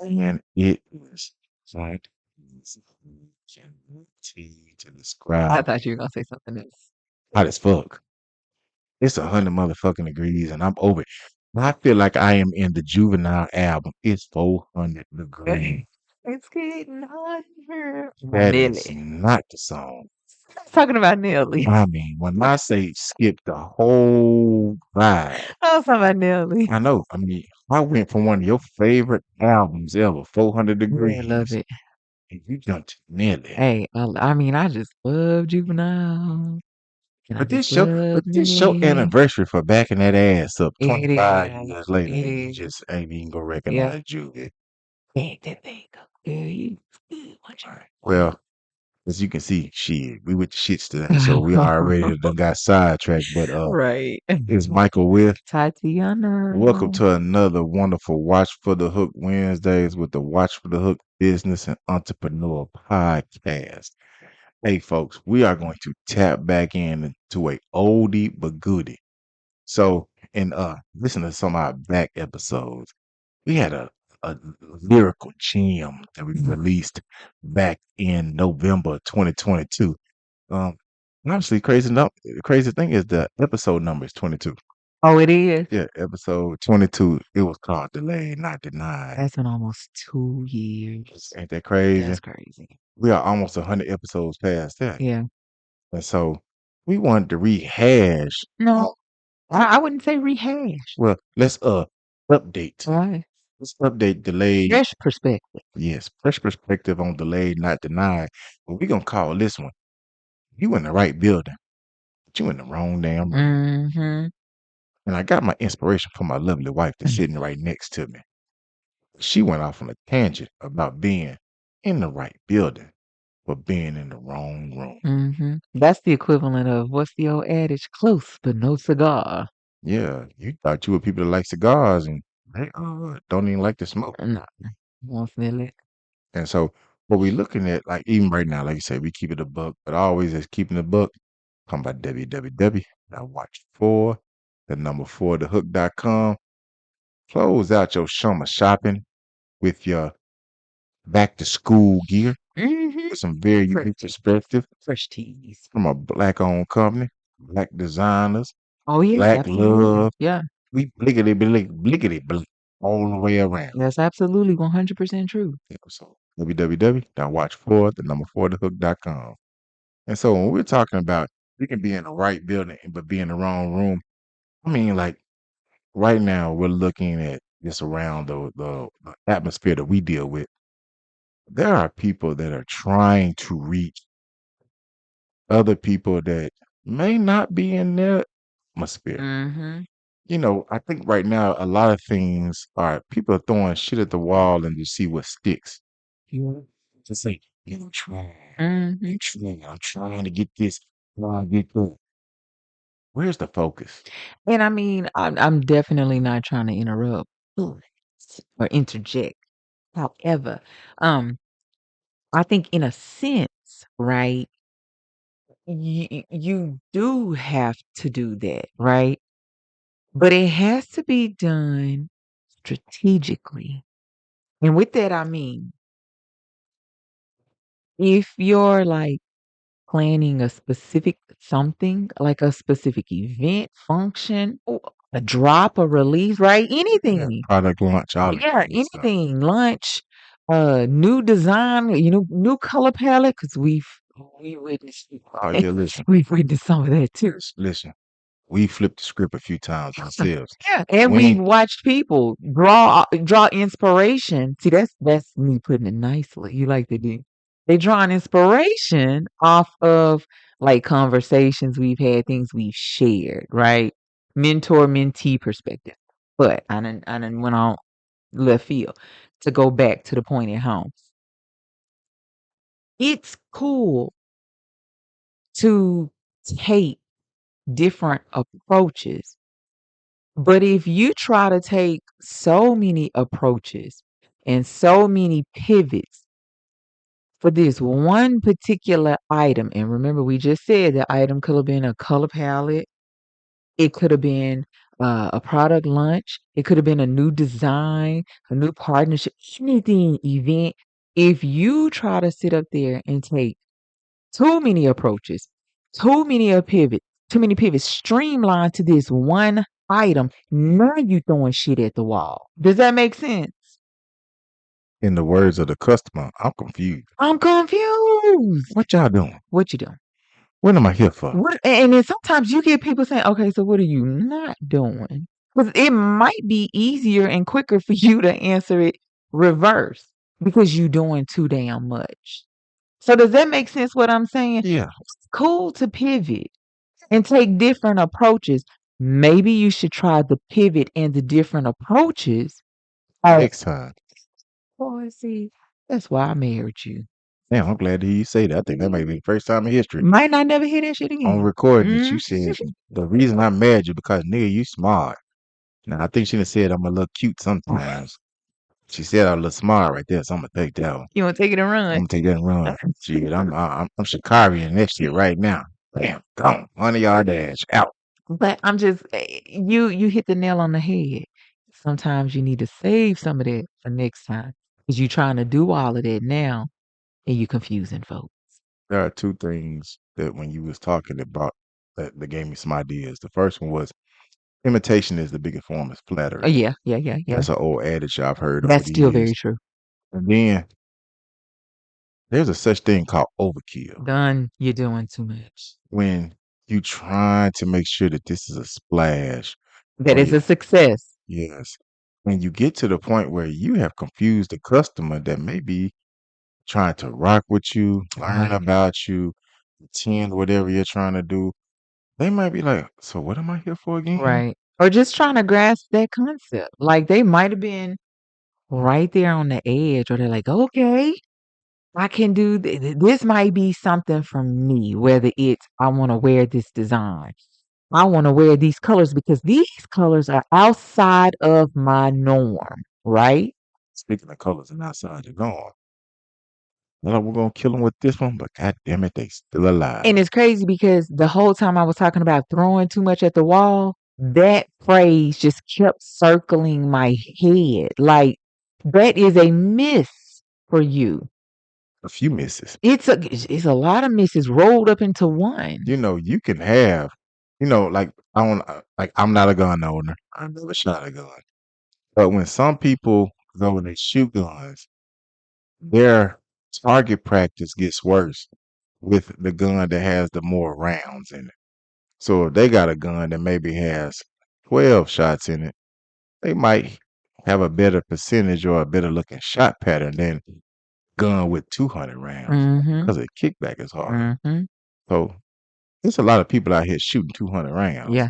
And it is like to I describe thought you were gonna say something else. hot as fuck. It's 100 motherfucking degrees, and I'm over it. I feel like I am in the Juvenile album. It's 400 degrees. It's getting hot here. That is Nelly. not the song. Talking about Nelly. I mean, when I say skip the whole vibe, I was talking about Nelly. I know. I mean, I went from one of your favorite albums ever, 400 Yeah, I love degrees, it. and you jumped to Nelly. Hey, I mean, I just love Juvenile, and I But just but love this show Nelly. anniversary for backing that ass up It 25 is. years later, It and you is. just ain't even gonna Yeah. recognize Juvie. Back that thing up, girl. You good, what you- Right. Well, as you can see, shit, we with the shits today, so we already done got sidetracked. But Right. it's Michael with. Welcome Tatiana. to another wonderful Watch for the Hook Wednesdays with the Watch for the Hook Business and Entrepreneur Podcast. Hey, folks, we are going to tap back into a oldie but goodie. So, and listen to some of our back episodes. We had a lyrical gem that we released back in November 2022. Um, Honestly, the crazy thing is the episode number is 22. Oh, it is. Yeah, episode 22. It was called Delayed, Not Denied. That's been almost 2 years. Ain't that crazy? That's crazy. We are almost 100 episodes past that. Yeah. And so we wanted to rehash. No, I wouldn't say rehash. Well, let's update. Right. Let's update Delayed. Fresh perspective. Yes, fresh perspective on Delayed, Not Denied. But we're gonna call this one. You in the right building, but you in the wrong damn room. Mm-hmm. And I got my inspiration from my lovely wife that's sitting right next to me. She went off on a tangent about being in the right building, but being in the wrong room. Mm-hmm. That's the equivalent of what's the old adage? Close, but no cigar. Yeah, you thought you were people that like cigars and they don't even like to smoke. No, won't smell it. And so what we're looking at, like even right now, like you said, we keep it a buck, but always as keeping the buck, come by www. Now watch for the number 4 thehook.com. Close out your summer shopping with your back to school gear Mm-hmm. with some very unique perspective Fresh teas. from a black owned company, black designers, Oh yes, black absolutely. love. Yeah, We blickety blick all the way around. that's absolutely 100% true. Yeah, so www.watch4 the number 4 thehook.com. And so when we're talking about we can be in the right building but be in the wrong room, I mean like right now we're looking at just around the atmosphere that we deal with. There are people that are trying to reach other people that may not be in their atmosphere. Mm-hmm. I think right now a lot of things are people are throwing shit at the wall and to see what sticks. You know, to say, I'm trying, Mm-hmm. I'm trying, I'm trying to get this, trying to get that. Where's the focus? And I mean, I'm definitely not trying to interrupt or interject. However, um, I think in a sense, right, you do have to do that, right? But it has to be done strategically. And with that, I mean, if you're like planning a specific something, like a specific event, function, or a drop, a release, right? Yeah, Anything. product launch, all that Yeah, kind of stuff. anything. Lunch, new design, new color palette, because we witnessed Oh yeah, listen, we've witnessed some of that too. listen. We flipped the script a few times ourselves. Yeah, and We we've ain't watched people draw inspiration. See, that's me putting it nicely. You like to do. They draw an inspiration off of like conversations we've had, things we've shared, right? Mentor mentee perspective. But I done went on left field to go back to the point at home. It's cool to take different approaches. But if you try to take so many approaches and so many pivots for this one particular item, and remember, we just said the item could have been a color palette, it could have been a product launch. It could have been a new design, a new partnership, anything event. If you try to sit up there and take too many approaches, too many pivots, streamlined to this one item, now you throwing shit at the wall. Does that make sense? In the words of the customer, I'm confused. I'm confused. What y'all doing? What you doing? What am I here for? What? And then sometimes you get people saying, "Okay, so what are you not doing?" Because it might be easier and quicker for you to answer it reverse because you doing too damn much. So does that make sense? What I'm saying? Yeah, It's cool to pivot and take different approaches. Maybe you should try the pivot and the different approaches. Oh, next time. boy, see, that's why I married you. Damn, I'm glad to hear you say that. I think that may be the first time in history Might not never hear that shit on again. recording that you Mm. said the reason I married you because nigga, you smart. Now I think she done said I'm a little cute sometimes. She said I'm a little smart right there, so I'm gonna take that one. You want to take it and I'm run? gonna take that and run. Shit, I'm Shikari in that shit right now. Bam, gone. 100-yard dash out. But I'm just you hit the nail on the head. Sometimes you need to save some of that for next time because you're trying to do all of that now and you confusing folks. There are two things that when you was talking about that gave me some ideas. The first one was imitation is the biggest form of Oh flattery. yeah, yeah, yeah, yeah. That's an old adage I've heard over That's the still years. very true. And then there's a such thing called overkill. Done. You're doing too much. When you try to make sure that this is a splash That or is you a success. yes. When you get to the point where you have confused the customer that may be trying to rock with you, learn Right. about you, attend whatever you're trying to do, they might be like, "So what am I here for again?" Right. Or just trying to grasp that concept. Like they might have been right there on the edge, or they're like, okay, I can do this. Might be something for me, whether it's I want to wear this design, I want to wear these colors because these colors are outside of my norm, right? Speaking of colors and outside the norm, well, we're gonna kill them with this one, but god damn it, they still And alive. it's crazy because the whole time I was talking about throwing too much at the wall, that phrase just kept circling my head. Like that is a miss for you. A few misses. It's a lot of misses rolled up into one. You know, you can have, like I don't like I'm not a gun owner. I've never shot a gun. But when some people go and they shoot guns, their target practice gets worse with the gun that has the more rounds in it. So if they got a gun that maybe has 12 shots in it, they might have a better percentage or a better looking shot pattern than gun with 200 rounds Mhm. because the kickback is harder. Mhm. So there's a lot of people out here shooting 200 rounds Yeah,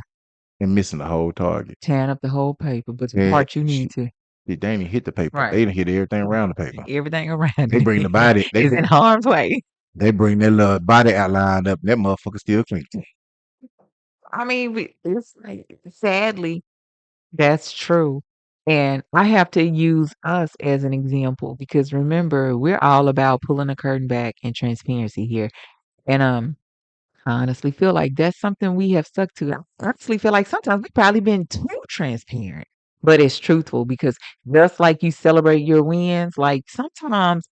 and missing the whole target. tearing up the whole paper, but the Yeah, part you need to. they ain't even hit the paper. Right. They didn't hit everything around the paper. Everything around They bring the it body. is in harm's way. They bring their little body outline up. That motherfucker still clean. I mean, it's like sadly that's true. And I have to use us as an example because remember, we're all about pulling the curtain back and transparency here. And I honestly feel like that's something we have stuck to. I honestly feel like sometimes we've probably been too transparent, but it's truthful because just like you celebrate your wins, like sometimes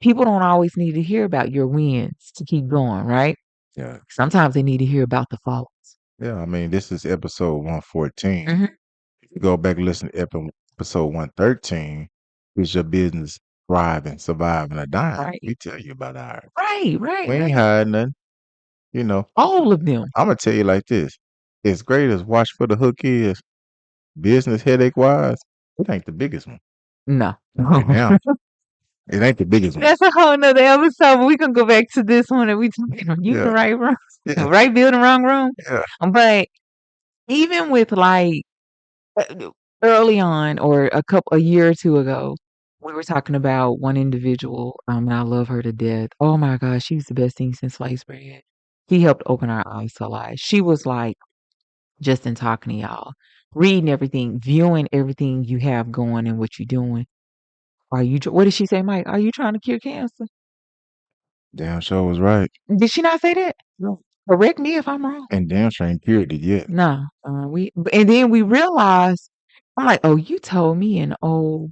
people don't always need to hear about your wins to keep going, right? Yeah. Sometimes they need to hear about the faults. Yeah. I mean, this is episode 114. Hmm. If you go back and listen to episode 113, is your business thriving, surviving, or dying? Right, We tell you about ours. right, right, We ain't right. hiding nothing. You know, All of them. I'm going to tell you like this. As great as Watch for the Hook is, business headache wise, it ain't the biggest one. No. Right now, it ain't the biggest one. That's a whole nother episode. But we can go back to this one and we talking about you Yeah. the right room, Yeah. right building, wrong room. Yeah. But even with like early on or a year or two ago, we were talking about one individual, and I love her to death. Oh my gosh, she's the best thing since sliced bread. He helped open our eyes to life. She was like just in talking to y'all, reading everything, viewing everything you have going and what you're doing. What did she say, Mike? Are you trying to cure cancer? Damn sure was right. Did she not say that? No. Correct me if I'm wrong. and damn sure ain't cured it yet. No, and then we realized, I'm like, oh, you told me an old.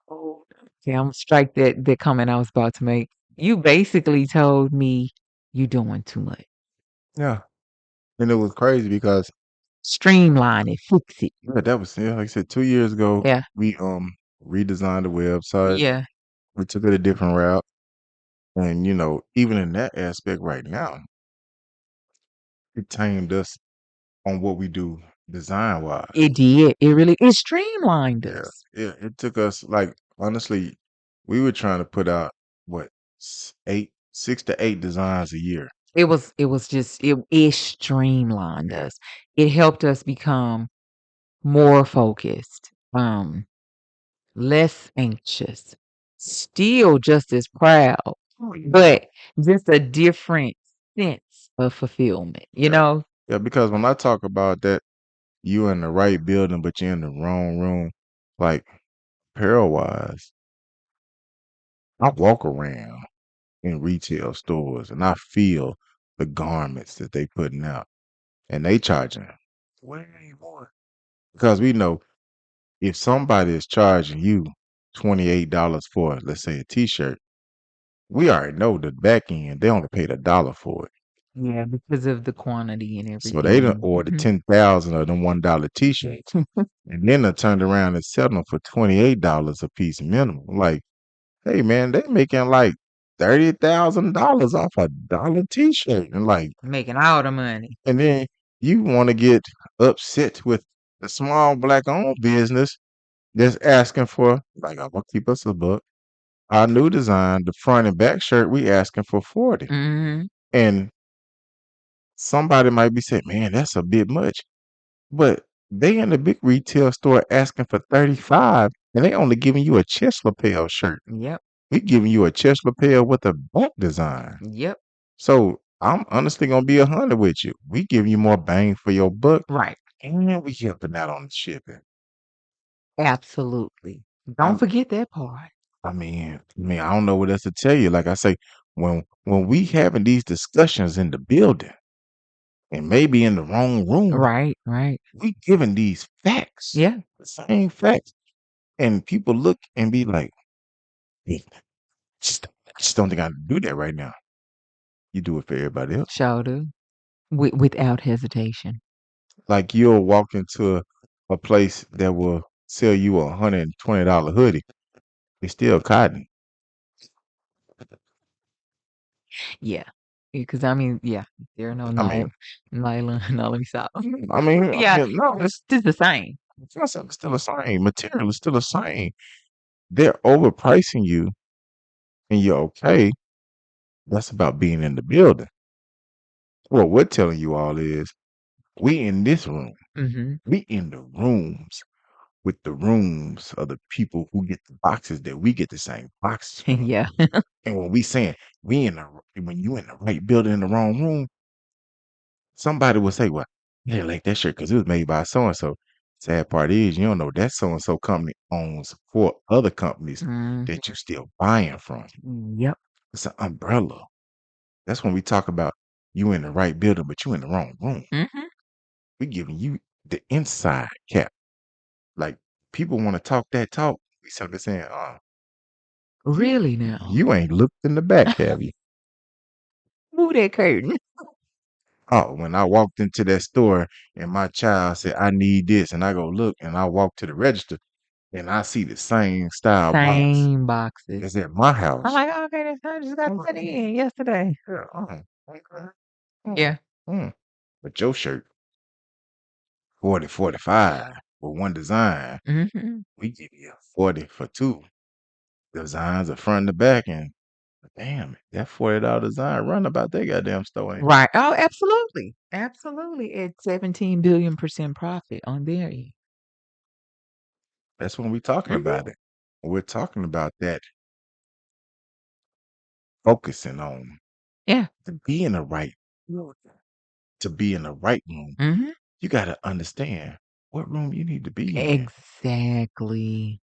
Okay, I'm gonna strike that comment I was about to make. You basically told me you doing too much. Yeah, and it was crazy because Streamline it, fix it. yeah, that was yeah, like I said, 2 years ago Yeah, we redesigned the website. yeah. We took it a different route, and even in that aspect, right now, it tamed us on what we do design wise. It did. It streamlined Yeah, us. yeah. It took us like honestly, we were trying to put out what 6 to 8 designs a year. It was just it streamlined Yeah, us. It helped us become more focused, less anxious, still just as proud, but just a different sense of fulfillment, you yeah, know? yeah. Because when I talk about that, you in the right building, but you're in the wrong room. Like apparel wise, I walk around in retail stores and I feel the garments that they putting out, and they charging way more because we know if somebody is charging you $28 for, let's say, a T-shirt, we already know the back end they only paid $1 for it. Yeah, because of the quantity and So they done everything. ordered 10,000 of them $1 T-shirts, and then they turned around and selling them for $28 a piece minimum. Like, hey man, they making like $30,000 off a dollar T-shirt, and like, Making all the money. and then you want to get upset with the small black-owned business that's asking for, like, I'm gonna keep us a buck. Our new design, the front and back shirt, we asking for 40. Mhm. And somebody might be saying, man, that's a bit much. But they in the big retail store asking for 35 and they only giving you a chest lapel shirt. Yep. We giving you a chest lapel with a back design. Yep. So I'm honestly gonna be 100 with you. We giving you more bang for your buck Right. and we helping out on the shipping. Absolutely. Don't I, forget that part. I mean, I don't know what else to tell you. Like I say, when we having these discussions in the building and maybe in the wrong room, Right, right. we giving these facts, Yeah. the same facts, and people look and be like, "Hey, I just don't think I can do that right now." You do it for everybody else. Sure do. Without hesitation. Like you'll walk into a place that will sell you $120 hoodie. It's still cotton. Yeah. Because I mean, yeah, there are no I mean, nylon. No, let me stop. I Yeah, mean, no, it's the same. it's still the same. Material is still the same. They're overpricing you, and you're okay. That's about being in the building. What we're telling you all is, we in this room. Mhm. We in the rooms with the rooms of the people who get the boxes that we get the same boxes from. Yeah. And when we saying when you in the right building in the wrong room, somebody will say, "Well, I didn't like that shirt because it was made by so and so." Sad part is, you don't know that so and so company owns 4 other companies Mhm. that you still buying from. Yep. It's an umbrella. That's when we talk about you in the right building, but you in the wrong room. Mhm. We giving you the inside cap. Like people want to talk that talk. We simply saying, you Really now. you ain't looked in the back, have you? Move that curtain. Oh, when I walked into that store and my child said, I need this, and I go look and I walk to the register and I see the same style box Same boxes. as at my I'm house. like, "Oh, okay, that's I just got I'm that like, in yesterday." yeah, okay. Mm, Yeah. mm. But your shirt, 40, 45 for one design. Mhm. We give you 40 for 2 designs, the front and the back. And damn, that $40 design run about that goddamn store, ain't it? Right. Oh, absolutely. Absolutely. It's 17 billion% profit on their end. That's when we talking Mhm. about it. We're talking about that focusing on Yeah. to be in the right building, to be in the right room. Mhm. You got to understand what room you need to be in. Exactly.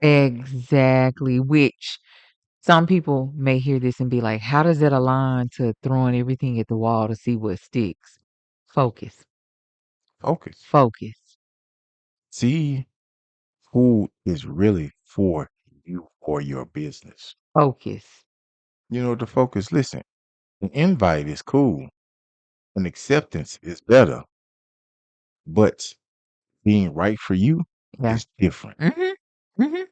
Exactly. Which Some people may hear this and be like, how does that align to throwing everything at the wall to see what sticks? Focus, Focus. focus, See who is really for you or your business. focus. You know, the focus, listen, an invite is cool, an acceptance is better, but being right for you Yeah. is different. Mhm. Mhm.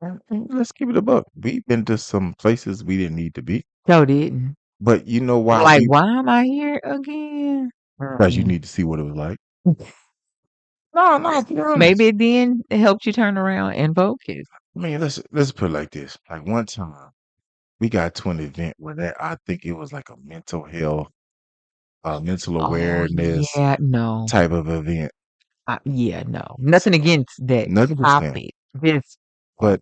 And let's keep it a buck. We've been to some places we didn't need to be, Joe didn't. but you know why Like, we? why am I here again? Because you Mm-mm. need to see what it was like. No, no, be Maybe honest. it then it helped you turn around and focus. I mean, let's put it like this. Like one time, we got to an event where that I think it was like a mental health, mental Oh awareness yeah, no. type of event. Yeah, no. Nothing against that 100%. topic. Just But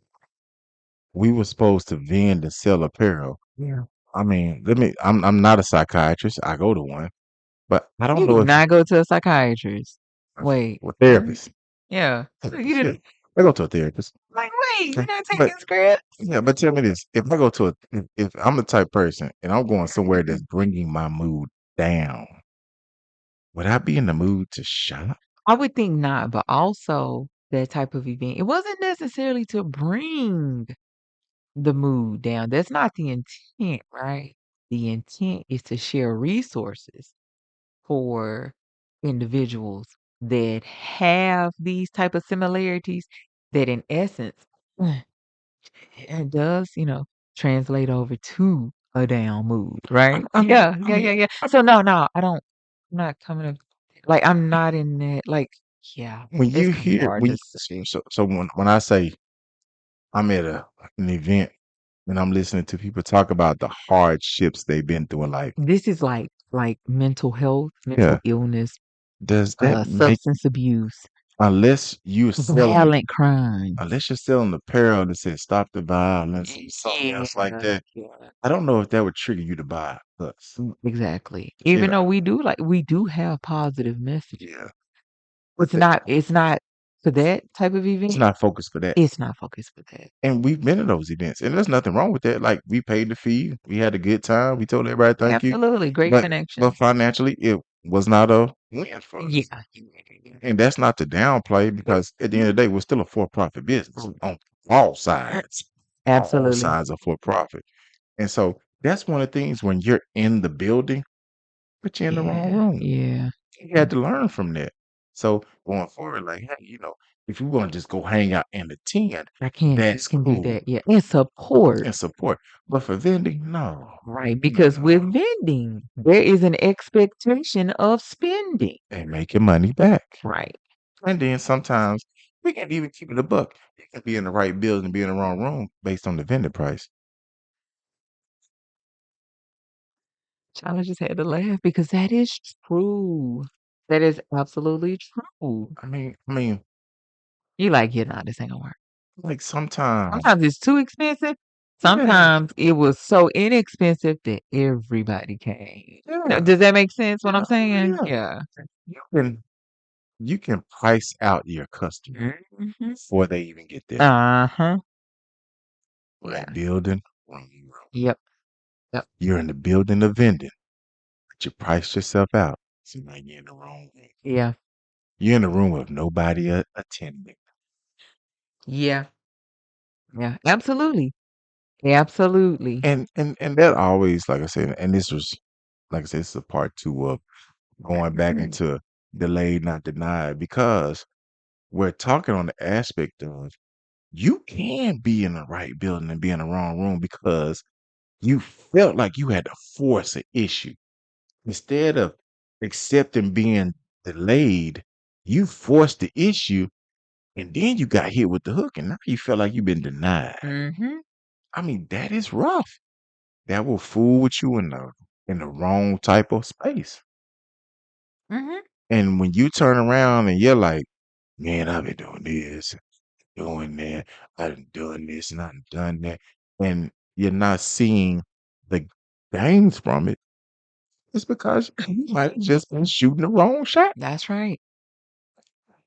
we were supposed to vend and sell apparel. yeah. I mean, let me. I'm not a psychiatrist. I go to one, but I don't You know did if not go to a psychiatrist. Wait. well, What? therapist. Yeah. So you Shit, didn't I go to a therapist. like wait, you're Okay, not but taking scripts? yeah, but tell me this: if I go to a, if I'm the type person and I'm going somewhere that's bringing my mood down, would I be in the mood to shop? I would think not, but also that type of event. It wasn't necessarily to bring the mood down. That's not the intent, right? The intent is to share resources for individuals that have these type of similarities that in essence it does, translate over to a down mood, right? I mean, Yeah, yeah, yeah, yeah. So no, no, I'm not coming up like I'm not in that like yeah, when it's you kind of hear hard when to say. so when I say I'm at an event and I'm listening to people talk about the hardships they've been through in life. This is like mental health, Yeah. mental illness, Does that make substance abuse, unless you're selling violent crime. unless you're selling apparel that says stop the violence or something Yeah, else like that, yeah. I don't know if that would trigger you to buy us. Exactly. Yeah, Even though we do have positive messages. yeah. It's But not for that type of it's event. not focused for that. It's not focused for that. And we've been to those events, and there's nothing wrong with that. Like we paid the fee, we had a good time, we told everybody thank you, Absolutely. Great but connections. financially, it was not a win for us. Yeah. And that's not to downplay because at the end of the day, we're still a for-profit business on all sides. All Absolutely. sides are for profit. And so that's one of the things when you're in the building, but you're in the wrong Yeah. room. Yeah. You had to learn from that. So going forward, like, hey, if you want to just go hang out and attend, I can't you that's can do cool that. Yeah. And support. and support. But for vending, no, Right. Because no. with vending, there is an expectation of spending. And making money back. Right. And then sometimes we can't even keep it a buck. You can be in the right building and be in the wrong room based on the vendor price. Child, I just had to laugh because that is true. That is absolutely true. I mean, You like, yeah, nah, this ain't gonna work. like sometimes, Sometimes it's too expensive. yeah, Sometimes it was so inexpensive that everybody came. yeah, Does that make sense what I'm yeah, saying? yeah. Yeah. You can you can price out your customer Mhm. before they even get there. Uh-huh. Right Yeah. building, wrong room. Yep. Yep. You're in the building of vending, but you priced yourself out. So now you're in the wrong room. Yeah. You're in a room with nobody attending. Yeah. Yeah. Absolutely. Absolutely. And that always, like I said, and this was like I said, this is a part two of going back into delayed, not denied, because we're talking on the aspect of you can be in the right building and be in the wrong room because you felt like you had to force an issue. Instead of accepting being delayed, you forced the issue and then you got hit with the hook and now you feel like you've been denied. Mhm. I mean, that is rough. That will fool with you in the wrong type of space. Mhm. And when you turn around and you're like, man, I've been doing this, doing that, I done done this and I done done that, and you're not seeing the gains from it, it's because you might have just been shooting the wrong shot. That's right.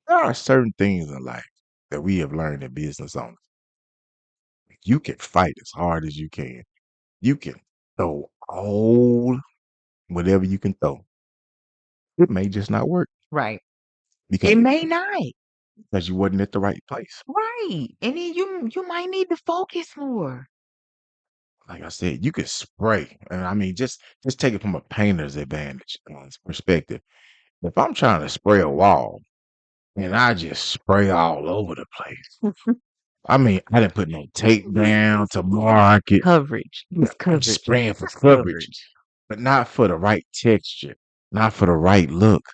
There are certain things in life that we have learned in business owners. You can fight as hard as you can. You can throw all whatever you can throw. It may just not work Right. It because may not. because you wasn't at the right place. Right. And then you might need to focus more. Like I said, you could spray, and I mean, just take it from a painter's advantage perspective. If I'm trying to spray a wall and I just spray all over the place, I mean, I didn't put no tape down to mark it. Coverage. It's I'm coverage. spraying for It's coverage, coverage. but not for the right texture, not for the right look.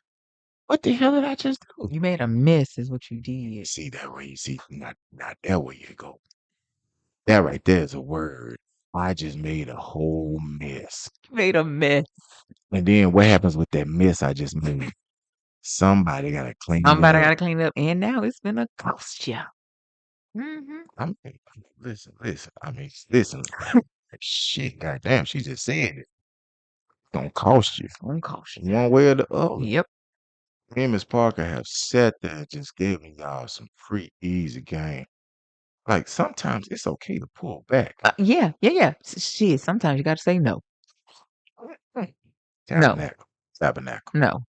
What the hell did I just do? You made a mess is what you did. See that way? You see, not that way you go. That right there is a word. I just made a whole mess. You made a mess. And then what happens with that mess I just made? Somebody gotta clean it Somebody up. gotta clean it up. And now it's gonna cost you. Mm-hmm. I'm listen. I mean, listen. Shit, goddamn, she just said it. Gonna cost you It's gonna cost you. one way or the other. Yep. Me and Miss Parker have sat there and just giving y'all some free, easy game. Like sometimes it's okay to pull back. Yeah. Shit, sometimes you gotta say no. Mm. No. Tabernacle, tabernacle. No.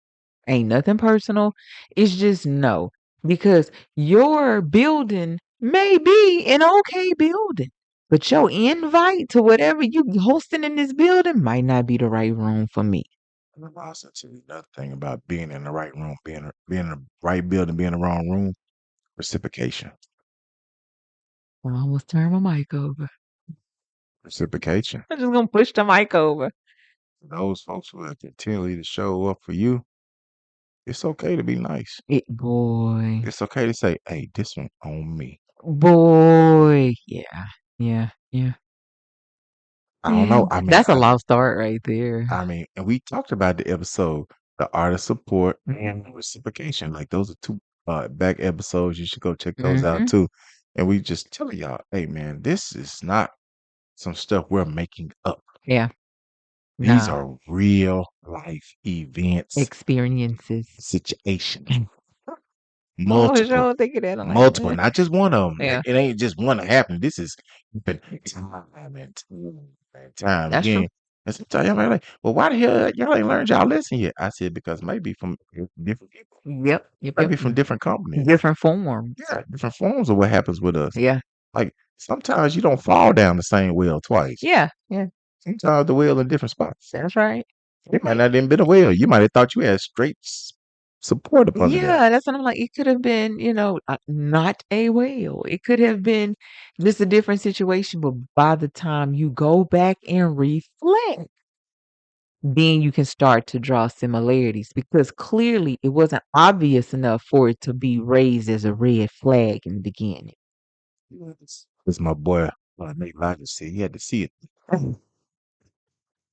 Ain't nothing personal. It's just no. Because your building may be an okay building, but your invite to whatever you hosting in this building might not be the right room for me. And I'll also tell you another thing about being in the right room, being in the right building, being in the wrong room. Reciprocation, I almost turned my mic over. reciprocation. I'm just gonna push the mic over. Those folks who are continually to show up for you, it's okay to be nice. It boy. It's okay to say, "Hey, this one on me." Boy. Yeah. I don't know. Yeah. That's a lost start right there. I mean, and we talked about the episode, the art of support and reciprocation. Like those are two back episodes. You should go check those out Mm-hmm. too. And we just telling y'all, hey man, this is not some stuff we're making up. Yeah. These Nah. are real life events, Experiences. situations, Oh, multiple, sure thinking that. I'm like, multiple, not just one of them. yeah, It ain't just one that happened. This is been time and time and time that's true. again. And sometimes y'all might like, well, why the hell y'all ain't learned y'all lesson yet? I said because maybe from different people, Yep. maybe from different companies. Different forms. Yeah, different forms of what happens with us. Yeah. Like sometimes you don't fall down the same well twice. Yeah. Sometimes the well in different spots. That's right. It might not even been a well. You might have thought you had straight support up under there. Yeah, that's what I'm like. It could have been, not a whale. It could have been just a different situation. But by the time you go back and reflect, then you can start to draw similarities because clearly it wasn't obvious enough for it to be raised as a red flag in the beginning. As my boy Nate Logic said, he had to see it.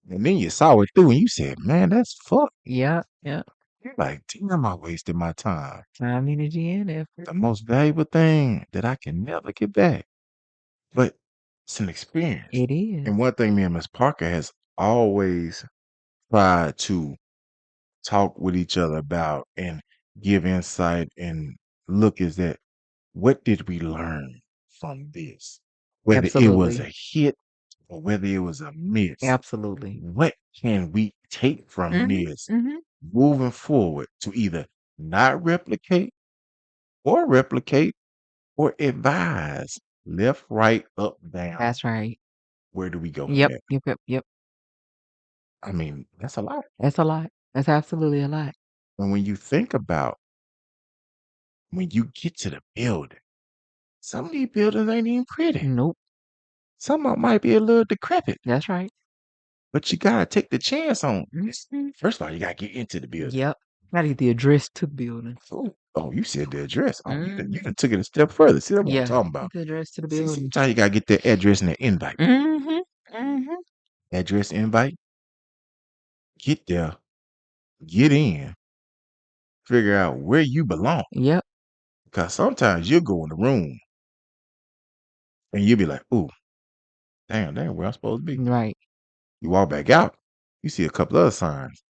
And then you saw it through and you said, man, that's fuck. Yeah. You're like, damn, I wasted my time. Time, energy, and effort. The most valuable thing that I can never get back. But it's an experience. It is. And one thing me and Miss Parker has always tried to talk with each other about and give insight and look is that what did we learn from this? Whether it was Absolutely. a hit or whether it was a miss, Absolutely. what can we take from Mhm, this mhm. moving forward to either not replicate or advise left, right, up, down? That's right. Where do we go from Yep, there? yep. I mean, that's a lot. That's a lot. That's absolutely a lot. And when you think about when you get to the building, some of these buildings ain't even pretty. Nope. Some of them might be a little decrepit, That's right. but you gotta take the chance on this. Mhm. First of all, you gotta get into the building. Yep. Gotta get the address to the building. Oh, you said the address. Oh, you Mhm. done took it a step further. See, that's what I'm Yeah. talking Get about. the address to the See, building. sometimes you gotta get the address and the invite. Mhm. Mhm. Address, invite, get there, get in, figure out where you belong. Yep. Because sometimes you'll go in the room and you'll be like, ooh, damn, where I'm supposed to be. Right. You walk back out, you see a couple other signs.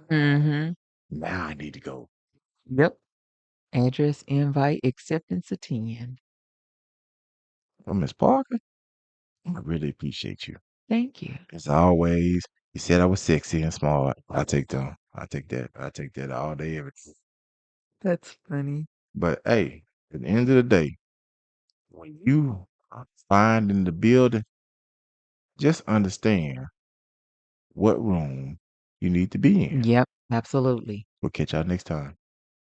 Mhm. Now I need to go. Yep. Address, invite, acceptance, attend. Well, Miss Parker, I really appreciate you. Thank you. As always, you said I was sexy and smart. I take them. I take that. I take that all day, every day. That's funny. But hey, at the end of the day, when you find in the building, just understand what room you need to be in. Yep, absolutely. We'll catch y'all next time.